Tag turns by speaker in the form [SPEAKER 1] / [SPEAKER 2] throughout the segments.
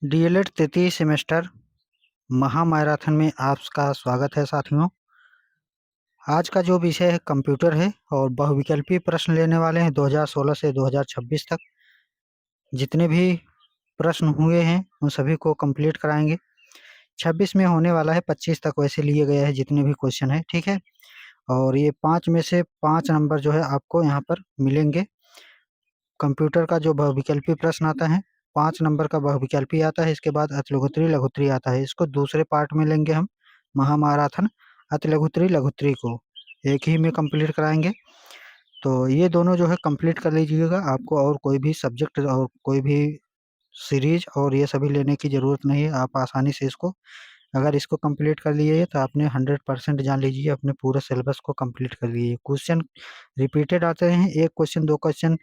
[SPEAKER 1] DElEd तृतीय semester महामैराथन में आपका स्वागत है साथियों। आज का जो विषय है कंप्यूटर है और बहुविकल्पीय प्रश्न लेने वाले हैं 2016 से 2026 तक। जितने भी प्रश्न हुए हैं उन सभी को कंप्लीट कराएंगे। 26 में होने वाला है, 25 तक वैसे लिए गए हैं जितने भी क्वेश्चन है, ठीक है। और ये 5 में से 5 नंबर जो है आपको यहाँ पर मिलेंगे। कंप्यूटर का जो बहुविकल्पीय प्रश्न आता है 5 नंबर का बहुविकल्पीय आता है, इसके बाद अतिलघुत्री लघुत्री आता है। इसको दूसरे पार्ट में लेंगे हम महामैराथन अतिलघुत्री लघुत्री को एक ही में कंप्लीट कराएंगे। तो ये दोनों जो है कंप्लीट कर लीजिएगा। आपको और कोई भी सब्जेक्ट और कोई भी सीरीज और ये सभी लेने की ज़रूरत नहीं है। आप आसानी से इसको अगर इसको कंप्लीट कर लिए तो आपने 100% जान लीजिए अपने पूरे सिलेबस को कंप्लीट कर लिए। क्वेश्चन रिपीटेड आते हैं, एक क्वेश्चन 2 क्वेश्चन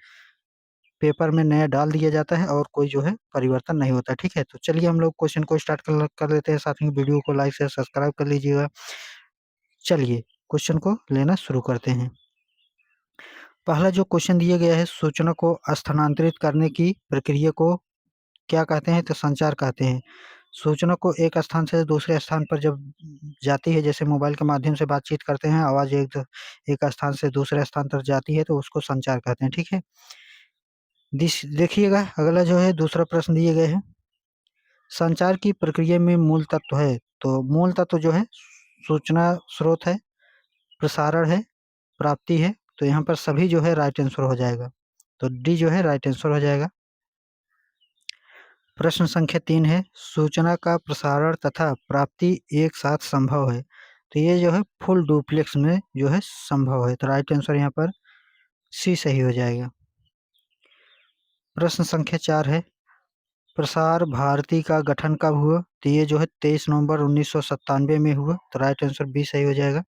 [SPEAKER 1] पेपर में नया डाल दिया जाता है और कोई जो है परिवर्तन नहीं होता, ठीक है। तो चलिए हम लोग क्वेश्चन को स्टार्ट कर लेते हैं। साथ ही वीडियो को लाइक से सब्सक्राइब कर लीजिएगा। चलिए क्वेश्चन को लेना शुरू करते हैं। पहला जो क्वेश्चन दिया गया है, सूचना को स्थानांतरित करने की प्रक्रिया को क्या कहते हैं? तो संचार कहते हैं। सूचना को एक स्थान से दूसरे स्थान पर जब जाती है, जैसे मोबाइल के माध्यम से बातचीत करते हैं, आवाज़ एक स्थान से दूसरे स्थान तक जाती है तो उसको संचार कहते हैं, ठीक है। देखिएगा अगला जो है दूसरा प्रश्न दिए गए हैं, संचार की प्रक्रिया में मूल तत्व है। तो मूल तत्व जो है सूचना स्रोत है, प्रसारण है, प्राप्ति है। तो यहाँ पर सभी जो है राइट आंसर हो जाएगा। तो डी जो है राइट आंसर हो जाएगा। प्रश्न संख्या 3 है, सूचना का प्रसारण तथा प्राप्ति एक साथ संभव है। तो ये जो है फुल डुप्लेक्स में जो है संभव है। तो राइट आंसर यहाँ पर सी सही हो जाएगा। प्रश्न संख्या 4 है, प्रसार भारती का गठन कब हुआ? तो ये जो है 23 नवंबर 1997 में हुआ। तो राइट आंसर बी सही हो जाएगा।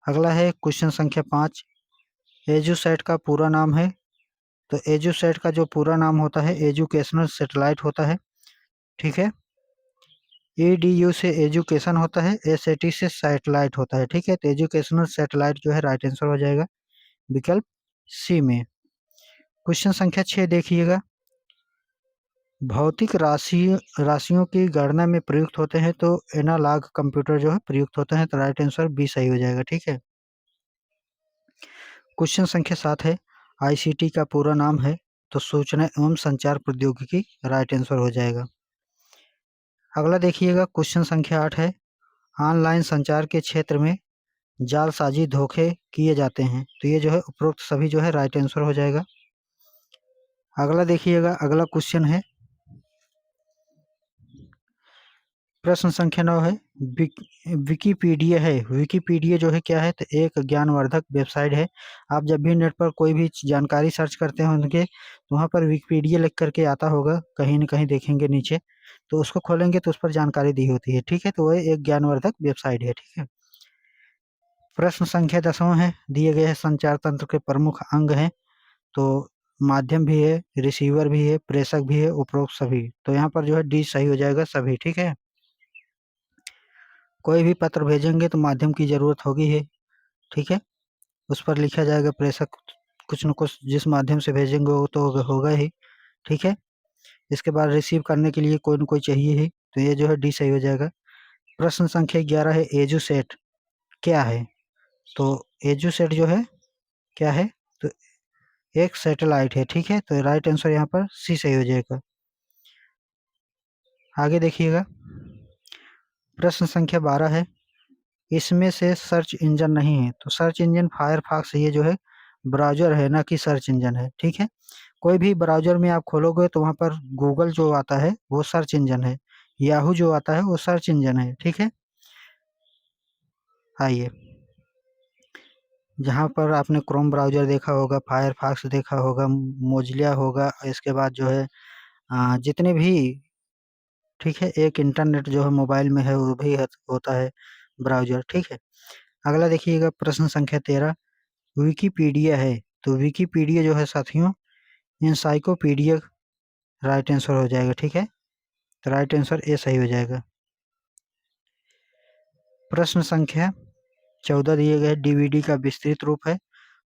[SPEAKER 1] अगला है क्वेश्चन संख्या 5, एजुसेट का पूरा नाम है। तो एजुसेट का जो पूरा नाम होता है एजुकेशनल सैटेलाइट होता है, ठीक है। एडीयू से एजुकेशन होता है, एसएटी से सैटेलाइट होता है, ठीक है। तो एजुकेशनल सैटेलाइट जो है राइट आंसर हो जाएगा विकल्प सी में। क्वेश्चन संख्या 6 देखिएगा, भौतिक राशियों की गणना में प्रयुक्त होते हैं तो एनालॉग कंप्यूटर जो है प्रयुक्त होते हैं। तो राइट आंसर बी सही हो जाएगा, ठीक है। क्वेश्चन संख्या 7 है, आईसीटी का पूरा नाम है। तो सूचना एवं संचार प्रौद्योगिकी राइट आंसर हो जाएगा। अगला देखिएगा क्वेश्चन संख्या 8 है, ऑनलाइन संचार के क्षेत्र में जालसाजी धोखे किए जाते हैं। तो ये जो है उपरोक्त सभी जो है राइट आंसर हो जाएगा। अगला देखिएगा, अगला क्वेश्चन है, प्रश्न संख्या 9 है, विकिपीडिया है। विकिपीडिया जो है क्या है? तो एक ज्ञानवर्धक वेबसाइट है। आप जब भी नेट पर कोई भी जानकारी सर्च करते हैं उनके, तो वहाँ पर विकिपीडिया लिख करके आता होगा, कहीं न कहीं देखेंगे नीचे। तो उसको खोलेंगे तो उस पर जानकारी दी होती है, ठीक है। तो वह एक ज्ञानवर्धक वेबसाइट है, ठीक है। प्रश्न संख्या 10वां है, दिए गए हैं संचार तंत्र के प्रमुख अंग हैं। तो माध्यम भी है, रिसीवर भी है, प्रेषक भी है, उपरोक्त सभी। तो यहाँ पर जो है डी सही हो जाएगा, सभी, ठीक है। कोई भी पत्र भेजेंगे तो माध्यम की ज़रूरत होगी ही, ठीक है। उस पर लिखा जाएगा प्रेषक, कुछ न कुछ जिस माध्यम से भेजेंगे वो तो होगा ही, ठीक है। इसके बाद रिसीव करने के लिए कोई न कोई चाहिए ही। तो ये जो है डी सही हो जाएगा। प्रश्न संख्या 11 है, एजुसेट क्या है? तो एजुसेट जो है क्या है? तो एक सैटेलाइट है, ठीक है। तो राइट आंसर यहाँ पर सी सही हो जाएगा। आगे देखिएगा, प्रश्न संख्या 12 है, इसमें से सर्च इंजन नहीं है। तो सर्च इंजन फायरफॉक्स ये जो है ब्राउज़र है, ना कि सर्च इंजन है, ठीक है। कोई भी ब्राउज़र में आप खोलोगे तो वहाँ पर गूगल जो आता है वो सर्च इंजन है, याहू जो आता है वो सर्च इंजन है, ठीक है। आइए, जहाँ पर आपने क्रोम ब्राउज़र देखा होगा, फायरफॉक्स देखा होगा, मोज़िला होगा, इसके बाद जो है जितने भी, ठीक है, एक इंटरनेट जो है मोबाइल में है वो भी होता है ब्राउज़र, ठीक है। अगला देखिएगा प्रश्न संख्या 13, विकिपीडिया है। तो विकिपीडिया जो है साथियों एनसाइक्लोपीडिया राइट आंसर हो जाएगा, ठीक है। तो राइट आंसर ए सही हो जाएगा। प्रश्न संख्या 14 दिए गए, डीवीडी का विस्तृत रूप है।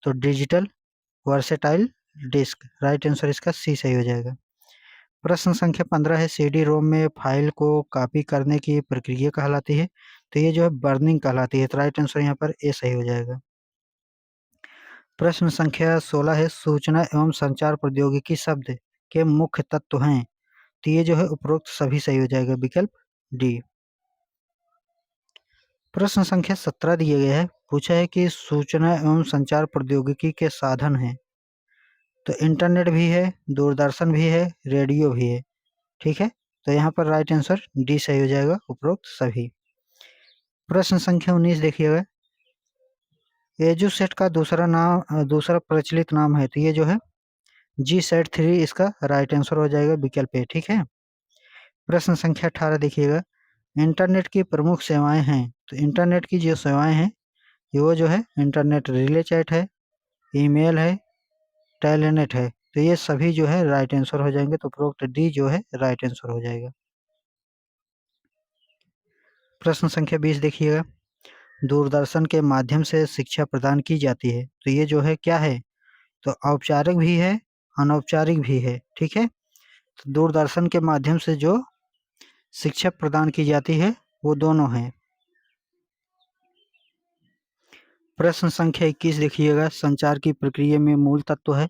[SPEAKER 1] तो digital versatile disc, right answer इसका सी सही हो जाएगा। प्रश्न संख्या 15 है सीडी रोम में फाइल को कॉपी करने की प्रक्रिया कहलाती है, तो ये जो है बर्निंग कहलाती है। तो राइट आंसर यहाँ पर ए सही हो जाएगा। प्रश्न संख्या 16 है सूचना एवं संचार प्रौद्योगिकी शब्द के मुख्य तत्व हैं, तो ये जो है उपरोक्त सभी सही हो जाएगा, विकल्प डी। प्रश्न संख्या 17 दिया गया है, पूछा है कि सूचना एवं संचार प्रौद्योगिकी के साधन हैं, तो इंटरनेट भी है, दूरदर्शन भी है, रेडियो भी है, ठीक है। तो यहाँ पर राइट आंसर डी सही हो जाएगा, उपरोक्त सभी। प्रश्न संख्या 19 देखिएगा, एजुसेट का दूसरा प्रचलित नाम है, तो ये जो है जी सेट 3 इसका राइट आंसर हो जाएगा, विकल्प ए, ठीक है। प्रश्न संख्या 18 देखिएगा, इंटरनेट की प्रमुख सेवाएं हैं, तो इंटरनेट की जो सेवाएं हैं ये वो जो है इंटरनेट रिले चैट है, ईमेल है, टेलनेट है, तो ये सभी जो है राइट आंसर हो जाएंगे, तो उपरोक्त डी जो है राइट आंसर हो जाएगा। प्रश्न संख्या 20 देखिएगा, दूरदर्शन के माध्यम से शिक्षा प्रदान की जाती है, तो ये जो है क्या है, तो औपचारिक भी है, अनौपचारिक भी है, ठीक है। तो दूरदर्शन के माध्यम से जो शिक्षा प्रदान की जाती है वो दोनों हैं। प्रश्न संख्या 21 देखिएगा, संचार की प्रक्रिया में मूल तत्व है,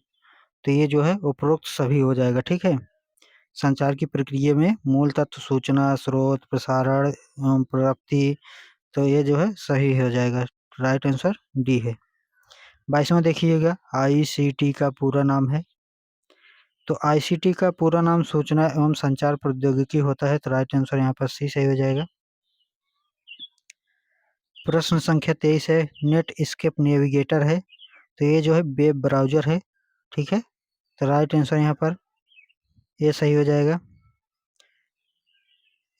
[SPEAKER 1] तो ये जो है उपरोक्त सभी हो जाएगा, ठीक है। संचार की प्रक्रिया में मूल तत्व सूचना, स्रोत, प्रसारण एवं प्राप्ति, तो ये जो है सही हो जाएगा, राइट आंसर डी है। 22वां देखिएगा, आईसीटी का पूरा नाम है, तो आईसीटी का पूरा नाम सूचना एवं संचार प्रौद्योगिकी होता है, तो राइट आंसर यहाँ पर सी सही हो जाएगा। प्रश्न संख्या 23 है, नेट स्केप नेविगेटर है, तो ये जो है वेब ब्राउजर है, ठीक है। तो राइट आंसर यहाँ पर ये सही हो जाएगा।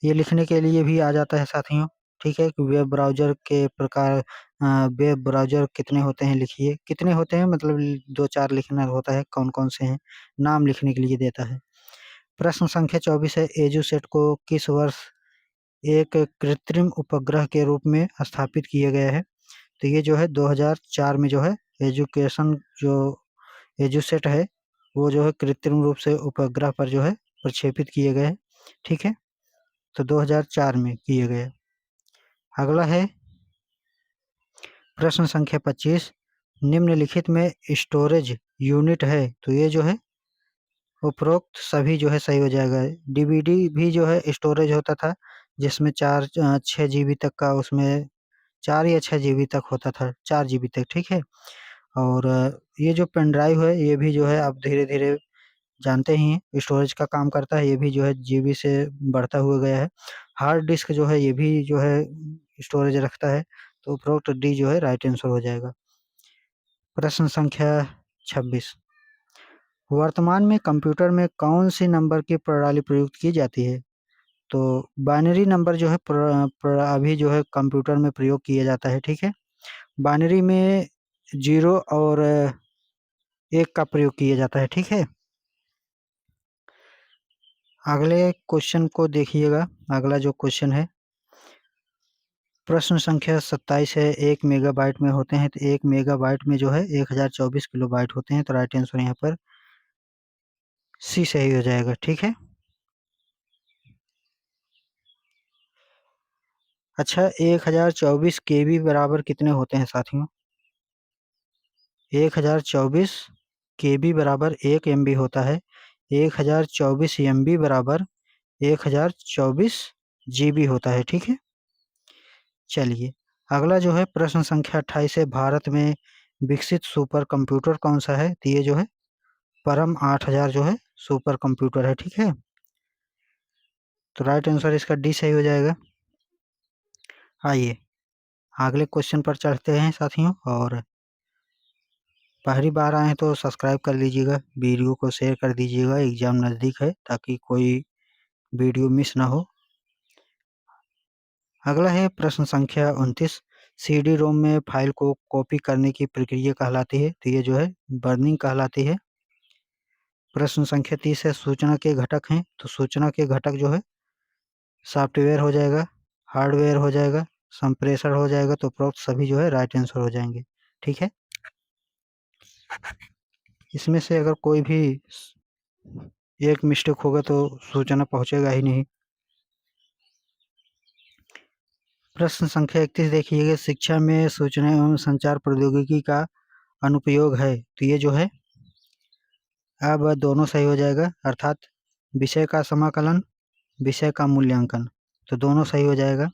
[SPEAKER 1] ये लिखने के लिए भी आ जाता है साथियों, ठीक है, कि वेब ब्राउजर के प्रकार, वेब ब्राउजर कितने होते हैं लिखिए, कितने होते हैं मतलब 2-4 लिखना होता है, कौन-कौन से हैं, नाम लिखने के लिए देता है। प्रश्न संख्या 24 है, एजुसेट को किस वर्ष एक कृत्रिम उपग्रह के रूप में स्थापित किया गया है, तो ये जो है 2004 में जो है एजुकेशन जो एजुसेट है वो जो है कृत्रिम रूप से उपग्रह पर जो है प्रक्षेपित किए गए हैं, ठीक है। तो 2004 में किए गए। अगला है प्रश्न संख्या 25, निम्नलिखित में स्टोरेज यूनिट है, तो ये जो है उपरोक्त सभी जो है सही हो जाएगा। डीवीडी भी जो है स्टोरेज होता था, जिसमें 6 जीबी तक का, उसमें 4 या 6 जीबी तक होता था, 4 जीबी तक, ठीक है। और ये जो पेन ड्राइव है ये भी जो है आप धीरे-धीरे जानते ही हैं स्टोरेज का काम करता है, ये भी जो है जीबी से बढ़ता हुआ गया है। हार्ड डिस्क जो है ये भी जो है स्टोरेज रखता है, तो उपरोक्त डी जो है राइट आंसर हो जाएगा। प्रश्न संख्या 26, वर्तमान में कंप्यूटर में कौन-सी नंबर की प्रणाली प्रयुक्त की जाती है? तो बाइनरी नंबर जो है अभी जो है कंप्यूटर में प्रयोग किया जाता है, ठीक है। बाइनरी में 0 और 1 का प्रयोग किया जाता है, ठीक है। अगले क्वेश्चन को देखिएगा, अगला जो क्वेश्चन है प्रश्न संख्या 27 है, 1 मेगाबाइट में होते हैं, तो 1 मेगाबाइट में जो है 1024 किलोबाइट होते हैं, तो राइट आंसर यहाँ पर सी सही हो जाएगा, ठीक है। अच्छा, 1024 केबी बराबर कितने होते हैं साथियों? 1024 केबी बराबर 1 एमबी होता है, 1024 एमबी बराबर 1024 जीबी होता है, ठीक है। चलिए, अगला जो है प्रश्न संख्या 28 है, भारत में विकसित सुपर कंप्यूटर कौन-सा है? तो ये जो है परम 8000 जो है सुपर कंप्यूटर है, ठीक है। तो राइट आंसर इसका डी सही हो जाएगा। आइए, अगले क्वेश्चन पर चढ़ते हैं साथियों, और पहली बार आए हैं तो सब्सक्राइब कर लीजिएगा, वीडियो को शेयर कर दीजिएगा, एग्ज़ाम नज़दीक है ताकि कोई वीडियो मिस ना हो। अगला है प्रश्न संख्या 29, सीडी रोम में फाइल को कॉपी करने की प्रक्रिया कहलाती है, तो ये जो है बर्निंग कहलाती है। प्रश्न संख्या 30 है, सूचना के घटक हैं, तो सूचना के घटक जो है सॉफ्टवेयर हो जाएगा, हार्डवेयर हो जाएगा, संप्रेषण हो जाएगा, तो उपरोक्त सभी जो है राइट आंसर हो जाएँगे, ठीक है। इसमें से अगर कोई भी एक मिस्टेक होगा तो सूचना पहुंचेगा ही नहीं। प्रश्न संख्या 31 देखिएगा, शिक्षा में सूचना एवं संचार प्रौद्योगिकी का अनुपयोग है, तो ये जो है अब दोनों सही हो जाएगा, अर्थात विषय का समाकलन, विषय का मूल्यांकन, तो दोनों सही हो जाएगा।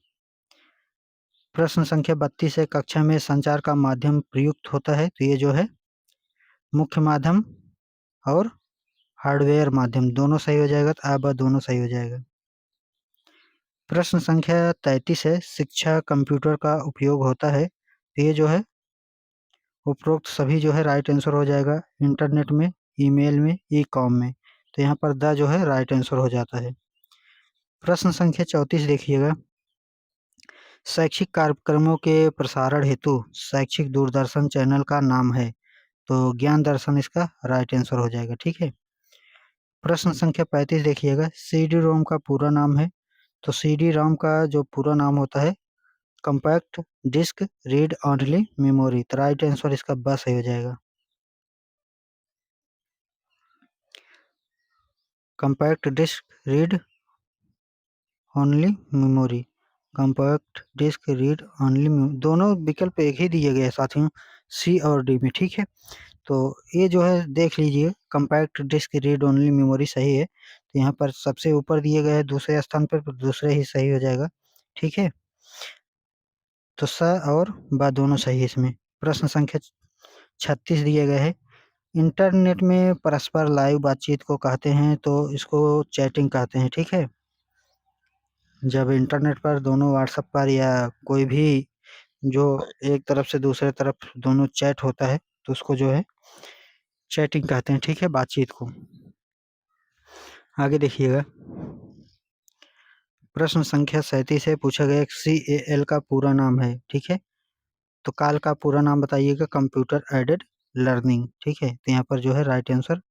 [SPEAKER 1] प्रश्न संख्या 32 है, कक्षा में संचार का माध्यम प्रयुक्त होता है, तो ये जो है मुख्य माध्यम और हार्डवेयर माध्यम, दोनों सही हो जाएगा, तो अब दोनों सही हो जाएगा। प्रश्न संख्या 33 है, शिक्षा कंप्यूटर का उपयोग होता है, तो ये जो है उपरोक्त सभी जो है राइट आंसर हो जाएगा। इंटरनेट में, ईमेल में, ई कॉम में, तो यहाँ पर द जो है राइट आंसर हो जाता है। प्रश्न संख्या 34 देखिएगा, शैक्षिक कार्यक्रमों के प्रसारण हेतु शैक्षिक दूरदर्शन चैनल का नाम है, तो ज्ञान दर्शन इसका राइट आंसर हो जाएगा। ठीक है। प्रश्न संख्या 35 देखिएगा, सीडी रोम का पूरा नाम है, तो सीडी रोम का जो पूरा नाम होता है compact disc read only memory, तो राइट आंसर इसका बस सही हो जाएगा। Compact disc read only memory, compact disc read only, दोनों विकल्प एक ही दिए गए हैं साथियों, सी और डी में। ठीक है, तो ये जो है देख लीजिए, compact disc read only memory सही है, तो यहाँ पर सबसे ऊपर दिए गए हैं दूसरे स्थान पर, तो दूसरे ही सही हो जाएगा। ठीक है, तो स और ब दोनों सही है इसमें। प्रश्न संख्या 36 दिए गए हैं, इंटरनेट में परस्पर लाइव बातचीत को कहते हैं, तो इसको चैटिंग कहते हैं। ठीक है, जब इंटरनेट पर दोनों व्हाट्सएप पर या कोई भी जो एक तरफ से दूसरे तरफ दोनों चैट होता है, तो उसको जो है चैटिंग कहते हैं। ठीक है, बातचीत को। आगे देखिएगा, प्रश्न संख्या 37 से पूछा गया CAL का पूरा नाम है। ठीक है, तो काल का पूरा नाम बताइएगा, कंप्यूटर एडेड लर्निंग। ठीक है, तो यहाँ पर जो है राइट आंसर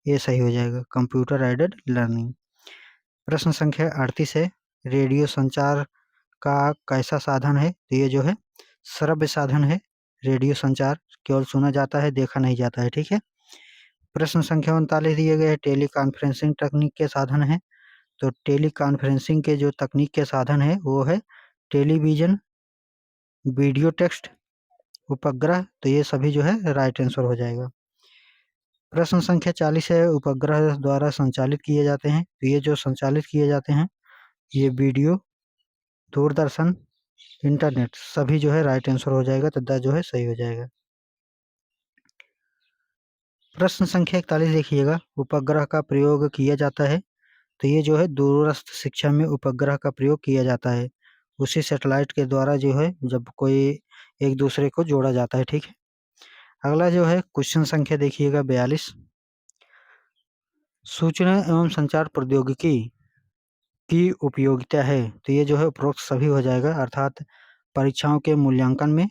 [SPEAKER 1] ये सही हो जाएगा, कंप्यूटर एडेड लर्निंग। प्रश्न संख्या 38 है, रेडियो संचार का कैसा साधन है, तो ये जो है श्रव्य साधन है। रेडियो संचार केवल सुना जाता है, देखा नहीं जाता है। ठीक है। प्रश्न संख्या 39 दिए गए, टेली कॉन्फ्रेंसिंग तकनीक के साधन है, तो टेली कॉन्फ्रेंसिंग के जो तकनीक के साधन है वो है टेलीविजन, वीडियो टेक्स्ट, उपग्रह, तो ये सभी जो है राइट आंसर हो जाएगा। प्रश्न संख्या 40 है, उपग्रह द्वारा संचालित किए जाते हैं, तो ये जो संचालित किए जाते हैं ये वीडियो, दूरदर्शन, इंटरनेट, सभी जो है राइट आंसर हो जाएगा, तो द जो है सही हो जाएगा। प्रश्न संख्या 41 देखिएगा, उपग्रह का प्रयोग किया जाता है, तो ये जो है दूरस्थ शिक्षा में उपग्रह का प्रयोग किया जाता है, उसी सैटेलाइट के द्वारा जो है जब कोई एक दूसरे को जोड़ा जाता है। ठीक है। अगला जो है क्वेश्चन संख्या देखिएगा 42, सूचना एवं संचार प्रौद्योगिकी की उपयोगिता है, तो ये जो है उपरोक्त सभी हो जाएगा, अर्थात परीक्षाओं के मूल्यांकन में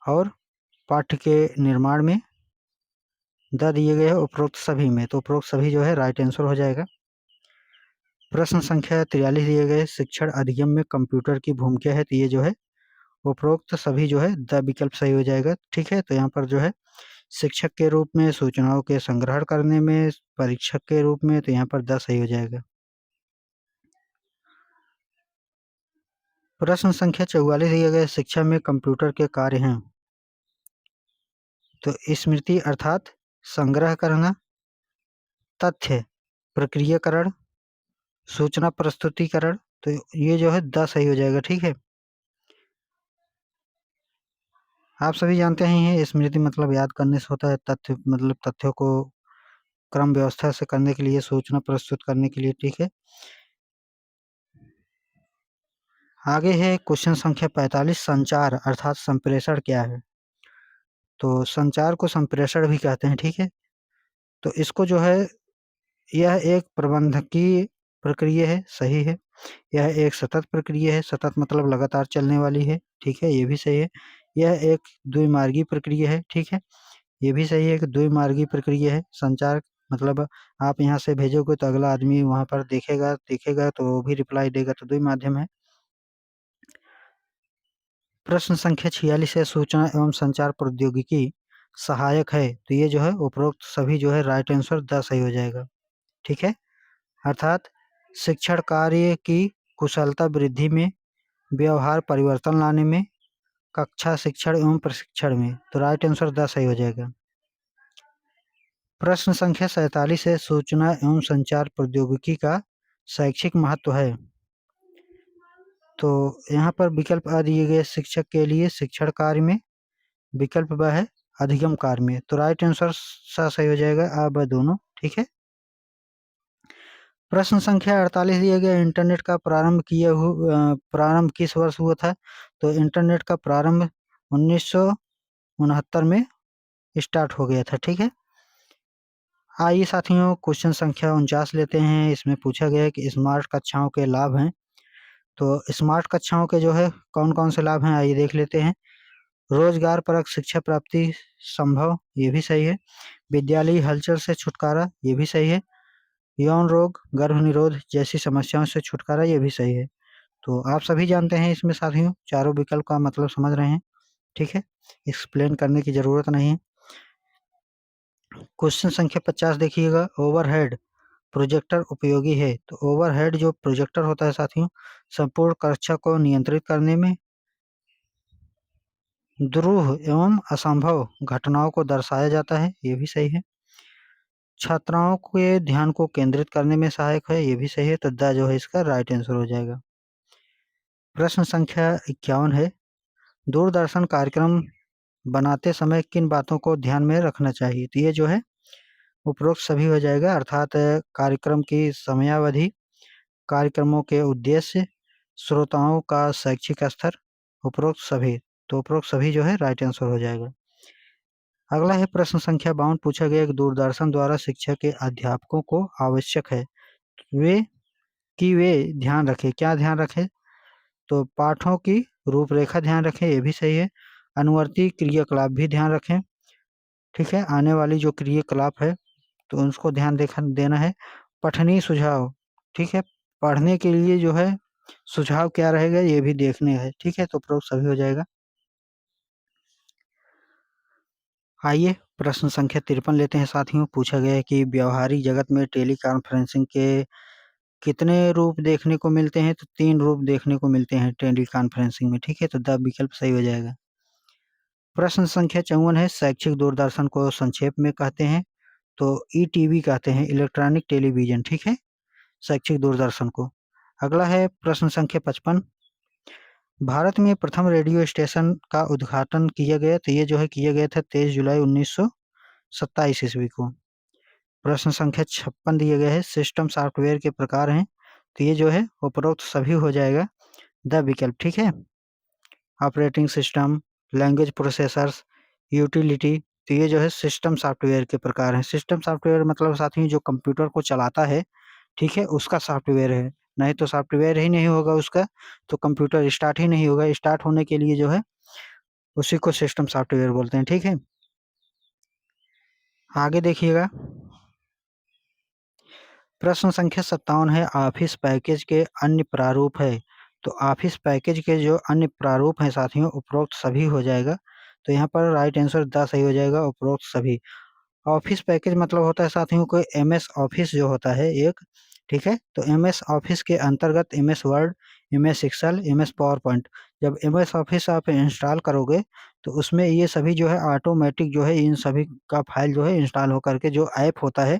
[SPEAKER 1] और पाठ्य के निर्माण में द दिए गए हैं उपरोक्त सभी में, तो उपरोक्त सभी जो है राइट आंसर हो जाएगा। प्रश्न संख्या 43 दिए गए, शिक्षण अधिगम में कंप्यूटर की भूमिका है, तो ये जो है उपरोक्त सभी जो है द विकल्प सही हो जाएगा। ठीक है, तो यहाँ पर जो है शिक्षक के रूप में, सूचनाओं के संग्रहण करने में, परीक्षक के रूप में, तो यहाँ पर द सही हो जाएगा। प्रश्न संख्या 44 दिए गए, शिक्षा में कंप्यूटर के कार्य हैं, तो स्मृति अर्थात संग्रह करना, तथ्य प्रक्रियाकरण, सूचना प्रस्तुतिकरण, तो ये जो है द सही हो जाएगा। ठीक है, आप सभी जानते हैं स्मृति मतलब याद करने से होता है, तथ्य मतलब तथ्यों को क्रम व्यवस्था से करने के लिए, सूचना प्रस्तुत करने के लिए। ठीक है, आगे है क्वेश्चन संख्या 45, संचार अर्थात संप्रेषण क्या है, तो संचार को संप्रेषण भी कहते हैं। ठीक है, तो इसको जो है यह एक प्रबंधकीय प्रक्रिया है, सही है। यह एक सतत प्रक्रिया है, सतत मतलब लगातार चलने वाली है। ठीक है, ये भी सही है। यह एक द्विमार्गी प्रक्रिया है। ठीक है, ये भी सही है कि द्विमार्गी प्रक्रिया है। संचार मतलब आप यहाँ से भेजोगे तो अगला आदमी वहाँ पर देखेगा तो वो भी रिप्लाई देगा, तो द्विमाध्यम है। प्रश्न संख्या 46 है, सूचना एवं संचार प्रौद्योगिकी सहायक है, तो ये जो है उपरोक्त सभी जो है राइट आंसर द सही हो जाएगा। ठीक है, अर्थात शिक्षण कार्य की कुशलता वृद्धि में, व्यवहार परिवर्तन लाने में, कक्षा शिक्षण एवं प्रशिक्षण में। तो राइट आंसर 10 सही हो जाएगा। प्रश्न संख्या 47 है, सूचना एवं संचार प्रौद्योगिकी का शैक्षिक महत्व है। तो यहाँ पर विकल्प आ दिए गए शिक्षक के लिए शिक्षण कार्य में, विकल्प ब है अधिगम कार्य में। तो राइट आंसर सही हो जाएगा आ ब दोनों, ठीक है। प्रश्न संख्या 48 दिया गया, इंटरनेट का प्रारंभ किस वर्ष हुआ था? तो इंटरनेट का प्रारंभ 1969 में स्टार्ट हो गया था, ठीक है। आइए साथियों क्वेश्चन संख्या 49 लेते हैं। इसमें पूछा गया है कि स्मार्ट कक्षाओं के लाभ हैं। तो स्मार्ट कक्षाओं के जो है कौन कौन से लाभ हैं, आइए देख लेते हैं। रोजगार परक शिक्षा प्राप्ति संभव, ये भी सही है। विद्यालयी हलचल से छुटकारा, ये भी सही है। यौन रोग, गर्भ निरोध जैसी समस्याओं से छुटकारा, ये भी सही है। तो आप सभी जानते हैं इसमें साथियों, चारों विकल्प का मतलब समझ रहे हैं, ठीक है, एक्सप्लेन करने की जरूरत नहीं है। क्वेश्चन संख्या 50 देखिएगा, ओवरहेड प्रोजेक्टर उपयोगी है। तो ओवरहेड जो प्रोजेक्टर होता है साथियों, संपूर्ण कक्षा को नियंत्रित करने में, दुरूह एवं असंभव घटनाओं को दर्शाया जाता है, ये भी सही है। छात्राओं के ध्यान को केंद्रित करने में सहायक है, ये भी सही है। तो द जो है इसका राइट आंसर हो जाएगा। प्रश्न संख्या 51 है, दूरदर्शन कार्यक्रम बनाते समय किन बातों को ध्यान में रखना चाहिए? तो ये जो है उपरोक्त सभी हो जाएगा, अर्थात कार्यक्रम की समयावधि, कार्यक्रमों के उद्देश्य, श्रोताओं का शैक्षिक स्तर, उपरोक्त सभी। तो उपरोक्त सभी जो है राइट आंसर हो जाएगा। अगला है प्रश्न संख्या 52, पूछा गया कि दूरदर्शन द्वारा शिक्षा के अध्यापकों को आवश्यक है वे ध्यान रखें, क्या ध्यान रखें? तो पाठों की रूपरेखा ध्यान रखें, ये भी सही है। अनुवर्ती क्रियाकलाप भी ध्यान रखें, ठीक है, आने वाली जो क्रियाकलाप है तो उसको ध्यान देना है। पठनीय सुझाव, ठीक है, पढ़ने के लिए जो है सुझाव क्या रहेगा ये भी देखने है, ठीक है। तो उपरोक्त सभी हो जाएगा। आइए प्रश्न संख्या 53 लेते हैं साथियों। पूछा गया है कि व्यवहारिक जगत में टेली कॉन्फ्रेंसिंग के कितने रूप देखने को मिलते हैं? तो 3 रूप देखने को मिलते हैं टेली कॉन्फ्रेंसिंग में, ठीक है। तो द विकल्प सही हो जाएगा। प्रश्न संख्या 54 है, शैक्षिक दूरदर्शन को संक्षेप में कहते हैं? तो ईटीवी कहते हैं, इलेक्ट्रॉनिक टेलीविजन, ठीक है, शैक्षिक दूरदर्शन को। अगला है प्रश्न संख्या 55, भारत में प्रथम रेडियो स्टेशन का उद्घाटन किया गया? तो ये जो है किया गया था 23 जुलाई 1927 ईस्वी को। प्रश्न संख्या 56 दिया गया है, सिस्टम सॉफ्टवेयर के प्रकार हैं? तो ये जो है उपरोक्त सभी हो जाएगा, द विकल्प, ठीक है। Operating system, language processors, utility. तो ये जो है सिस्टम सॉफ्टवेयर के प्रकार हैं। सिस्टम सॉफ्टवेयर मतलब साथियों जो कंप्यूटर को चलाता है, ठीक है, उसका सॉफ्टवेयर है। नहीं तो सॉफ्टवेयर ही नहीं होगा उसका तो कंप्यूटर स्टार्ट ही नहीं होगा। स्टार्ट होने के लिए जो है उसी को सिस्टम सॉफ्टवेयर बोलते हैं, ठीक है। आगे देखिएगा, प्रश्न संख्या 57 है, ऑफिस पैकेज के अन्य प्रारूप है? तो ऑफिस पैकेज के जो अन्य प्रारूप हैं साथियों, उपरोक्त सभी हो जाएगा। तो यहाँ पर राइट आंसर द सही हो जाएगा, उपरोक्त सभी। ऑफिस पैकेज मतलब होता है साथियों को एमएस ऑफिस जो होता है एक, ठीक है। तो एमएस ऑफिस के अंतर्गत MS word, MS excel, MS power point. जब एमएस ऑफिस आप इंस्टॉल करोगे तो उसमें ये सभी जो है ऑटोमेटिक जो है इन सभी का फाइल जो है इंस्टॉल होकर के जो ऐप होता है,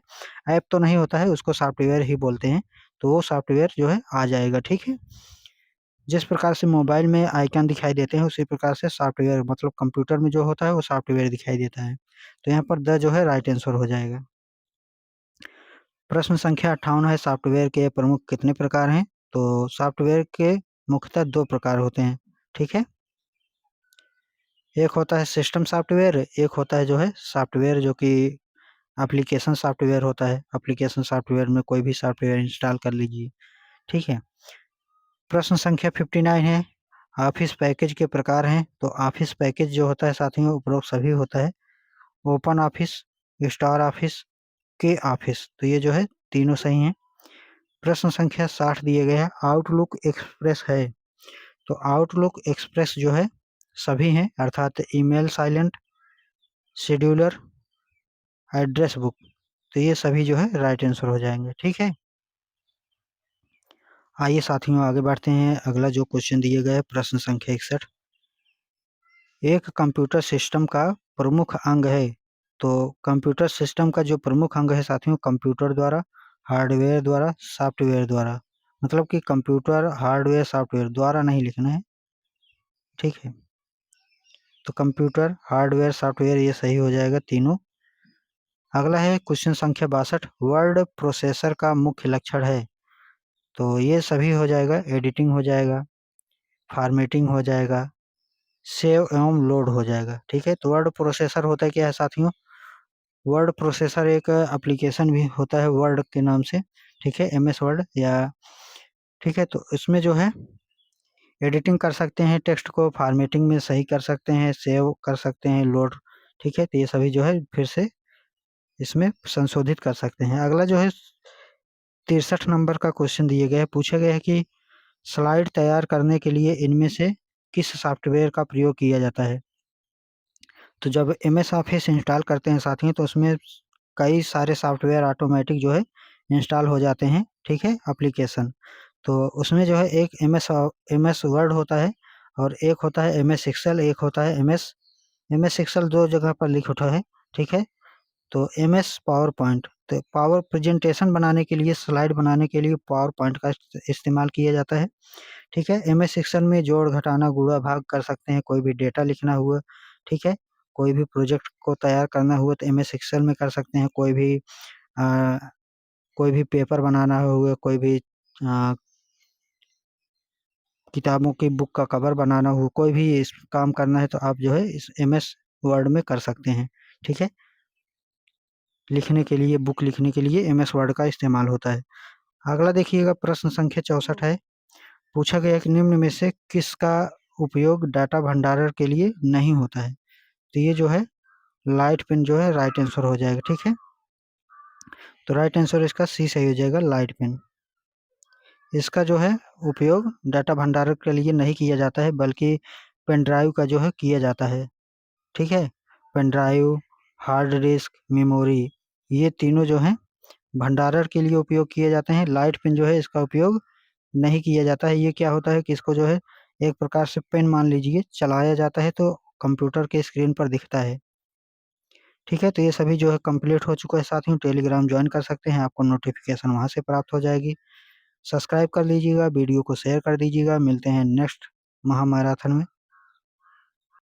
[SPEAKER 1] ऐप तो नहीं होता है उसको सॉफ्टवेयर ही बोलते हैं, तो वो सॉफ्टवेयर जो है आ जाएगा, ठीक है। जिस प्रकार से मोबाइल में आइकन दिखाई देते हैं उसी प्रकार से सॉफ्टवेयर मतलब कंप्यूटर में जो होता है वो सॉफ्टवेयर दिखाई देता है। तो यहाँ पर द जो है राइट आंसर हो जाएगा। प्रश्न संख्या 58 है, सॉफ्टवेयर के प्रमुख कितने प्रकार हैं? तो सॉफ्टवेयर के मुख्यतः 2 प्रकार होते हैं, ठीक है। एक होता है सिस्टम सॉफ्टवेयर, एक होता है जो है सॉफ्टवेयर जो कि एप्लीकेशन सॉफ्टवेयर होता है। एप्लीकेशन सॉफ्टवेयर में कोई भी सॉफ्टवेयर इंस्टॉल कर लीजिए, ठीक है। प्रश्न संख्या 59 है, ऑफिस पैकेज के प्रकार हैं? तो ऑफिस पैकेज जो होता है साथियों उपरोक्त सभी होता है, ओपन ऑफिस, स्टार ऑफिस, के ऑफिस। तो ये जो है तीनों सही हैं। प्रश्न संख्या 60 दिए गए हैं, आउटलुक एक्सप्रेस है? तो आउटलुक एक्सप्रेस जो है सभी हैं, अर्थात email silent, scheduler, address book. तो ये सभी जो है राइट आंसर हो जाएंगे। ठीक है, आइए साथियों आगे बढ़ते हैं। अगला जो क्वेश्चन दिए गए प्रश्न संख्या 61, एक कंप्यूटर सिस्टम का प्रमुख अंग है। तो कंप्यूटर सिस्टम का जो प्रमुख अंग है साथियों, कंप्यूटर द्वारा, हार्डवेयर द्वारा, सॉफ्टवेयर द्वारा, मतलब कि कंप्यूटर, हार्डवेयर, सॉफ्टवेयर द्वारा नहीं लिखना है। ठीक है, तो कंप्यूटर, हार्डवेयर, सॉफ्टवेयर ये सही हो जाएगा तीनों। अगला है क्वेश्चन संख्या 62, वर्ड प्रोसेसर का मुख्य लक्षण है। तो ये सभी हो जाएगा, एडिटिंग हो जाएगा, फॉर्मेटिंग हो जाएगा, सेव एवं लोड हो जाएगा। ठीक है, तो वर्ड प्रोसेसर होता है क्या है साथियों, वर्ड प्रोसेसर एक एप्लीकेशन भी होता है वर्ड के नाम से। ठीक है, एमएस वर्ड या, ठीक है, तो इसमें जो है एडिटिंग कर सकते हैं, टेक्स्ट को फॉर्मेटिंग में सही कर सकते हैं, सेव कर सकते हैं, लोड। ठीक है, तो ये सभी जो है फिर से इसमें संशोधित कर सकते हैं। अगला जो है 63 नंबर का क्वेश्चन दिए गए, पूछा गया है कि स्लाइड तैयार करने के लिए इनमें से किस सॉफ्टवेयर का प्रयोग किया जाता है। तो जब एमएस ऑफिस इंस्टॉल करते हैं साथियों, तो उसमें कई सारे सॉफ्टवेयर ऑटोमेटिक जो है इंस्टॉल हो जाते हैं। ठीक है, एप्लीकेशन, तो उसमें जो है एक एमएस वर्ड होता है और एक होता है एमएस एक्सेल, एक होता है एमएस एक्सेल दो जगह पर लिखा है। ठीक है, तो एमएस पावर पॉइंट, तो पावर प्रेजेंटेशन बनाने के लिए, स्लाइड बनाने के लिए पावर पॉइंट का इस्तेमाल किया जाता है। ठीक है, एमएस एक्सेल में जोड़ घटाना गुणा भाग कर सकते हैं, कोई भी डेटा लिखना हुआ। ठीक है, कोई भी प्रोजेक्ट को तैयार करना हुआ तो एमएस एक्सेल में कर सकते हैं, आ, कोई भी पेपर बनाना हुआ, कोई भी किताबों की बुक का कवर बनाना हो, कोई भी इस काम करना है तो आप जो है इस एमएस वर्ड में कर सकते हैं। ठीक है, लिखने के लिए, बुक लिखने के लिए एमएस वर्ड का इस्तेमाल होता है। अगला देखिएगा प्रश्न संख्या 64 है, पूछा गया कि निम्न में से किसका उपयोग डाटा भंडारण के लिए नहीं होता है। तो ये जो है लाइट पेन जो है राइट आंसर हो जाएगा। ठीक है, तो राइट आंसर इसका सी सही हो जाएगा, लाइट पेन। इसका जो है उपयोग डाटा भंडारण के लिए नहीं किया जाता है, बल्कि पेन ड्राइव का जो है किया जाता है। ठीक है, pen drive, hard disk, memory, ये तीनों जो हैं भंडारण के लिए उपयोग किए जाते हैं। लाइट पेन जो है इसका उपयोग नहीं किया जाता है। ये क्या होता है कि इसको जो है एक प्रकार से पेन मान लीजिए, चलाया जाता है तो कंप्यूटर के स्क्रीन पर दिखता है। ठीक है, तो ये सभी जो है कंप्लीट हो चुका है साथियों। टेलीग्राम ज्वाइन कर सकते हैं, आपको नोटिफिकेशन वहाँ से प्राप्त हो जाएगी। सब्सक्राइब कर लीजिएगा, वीडियो को शेयर कर दीजिएगा। मिलते हैं नेक्स्ट महामैराथन में।